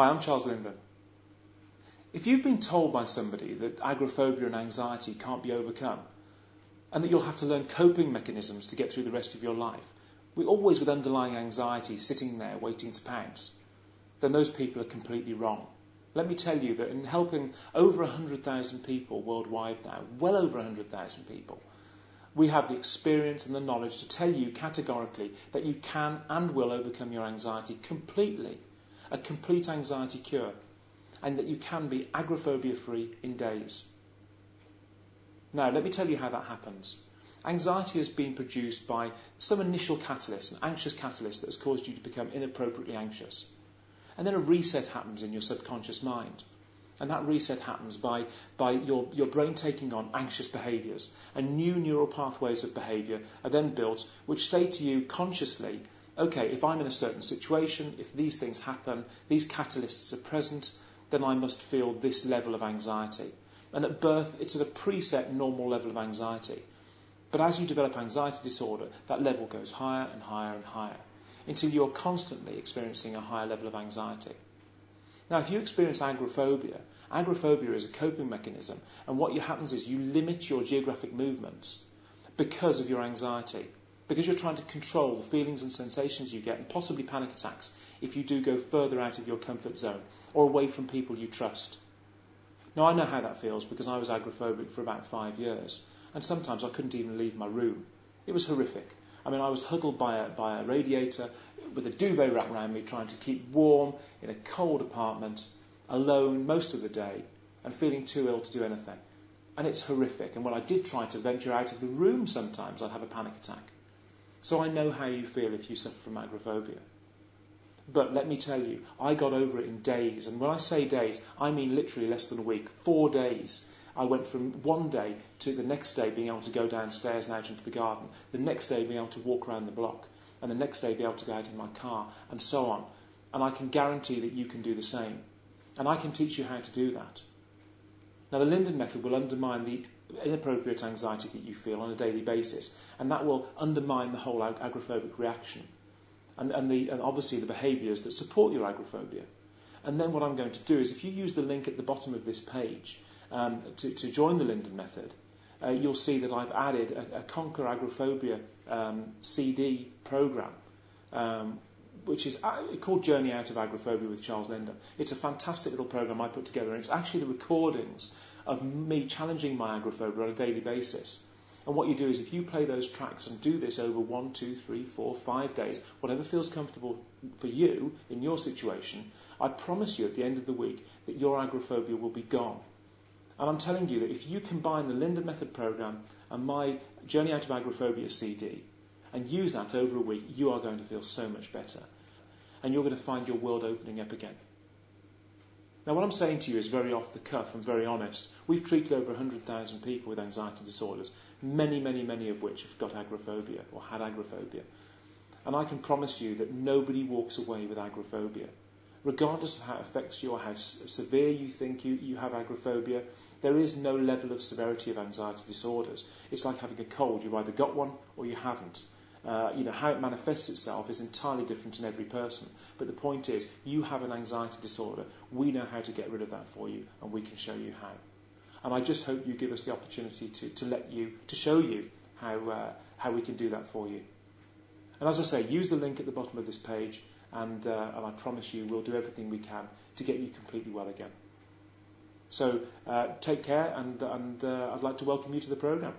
Hi, I'm Charles Linden. If you've been told by somebody that agoraphobia and anxiety can't be overcome, and that you'll have to learn coping mechanisms to get through the rest of your life, always with underlying anxiety sitting there waiting to pounce, then those people are completely wrong. Let me tell you that in helping over 100,000 people worldwide now, well over 100,000 people, we have the experience and the knowledge to tell you categorically that you can and will overcome your anxiety completely, a complete anxiety cure, and that you can be agoraphobia-free in days. Now, let me tell you how that happens. Anxiety has been produced by some initial catalyst, an anxious catalyst that has caused you to become inappropriately anxious. And then a reset happens in your subconscious mind. And that reset happens by your brain taking on anxious behaviours. And new neural pathways of behaviour are then built which say to you consciously, okay, if I'm in a certain situation, if these things happen, these catalysts are present, then I must feel this level of anxiety. And at birth, it's at a preset normal level of anxiety. But as you develop anxiety disorder, that level goes higher and higher and higher, until you're constantly experiencing a higher level of anxiety. Now, if you experience agoraphobia is a coping mechanism, and what happens is you limit your geographic movements because of your anxiety, because you're trying to control the feelings and sensations you get, and possibly panic attacks, if you do go further out of your comfort zone, or away from people you trust. Now, I know how that feels, because I was agoraphobic for about 5 years, and sometimes I couldn't even leave my room. It was horrific. I mean, I was huddled by a radiator with a duvet wrapped around me, trying to keep warm in a cold apartment, alone most of the day, and feeling too ill to do anything. And it's horrific. And when I did try to venture out of the room sometimes, I'd have a panic attack. So I know how you feel if you suffer from agoraphobia. But let me tell you, I got over it in days. And when I say days, I mean literally less than a week. 4 days. I went from one day to the next day being able to go downstairs and out into the garden, the next day being able to walk around the block, and the next day be able to go out in my car, and so on. And I can guarantee that you can do the same. And I can teach you how to do that. Now, the Linden method will undermine the inappropriate anxiety that you feel on a daily basis, and that will undermine the whole agoraphobic reaction, and obviously the behaviours that support your agoraphobia. And then what I'm going to do is, if you use the link at the bottom of this page to join the Linden method, you'll see that I've added a Conquer Agoraphobia CD program, which is called Journey Out of Agoraphobia with Charles Linden. It's a fantastic little program I put together, and it's actually the recordings of me challenging my agoraphobia on a daily basis. And what you do is, if you play those tracks and do this over 1, 2, 3, 4, 5 days, whatever feels comfortable for you in your situation, I promise you at the end of the week that your agoraphobia will be gone. And I'm telling you that if you combine the Linden Method program and my Journey Out of Agoraphobia CD and use that over a week, you are going to feel so much better. And you're going to find your world opening up again. Now, what I'm saying to you is very off the cuff and very honest. We've treated over 100,000 people with anxiety disorders, many, many, many of which have got agoraphobia or had agoraphobia. And I can promise you that nobody walks away with agoraphobia. Regardless of how it affects you or how severe you think you have agoraphobia, there is no level of severity of anxiety disorders. It's like having a cold. You've either got one or you haven't. How it manifests itself is entirely different in every person. But the point is, you have an anxiety disorder. We know how to get rid of that for you, and we can show you how. And I just hope you give us the opportunity to show you how we can do that for you. And as I say, use the link at the bottom of this page, and I promise you we'll do everything we can to get you completely well again. So take care, and I'd like to welcome you to the programme.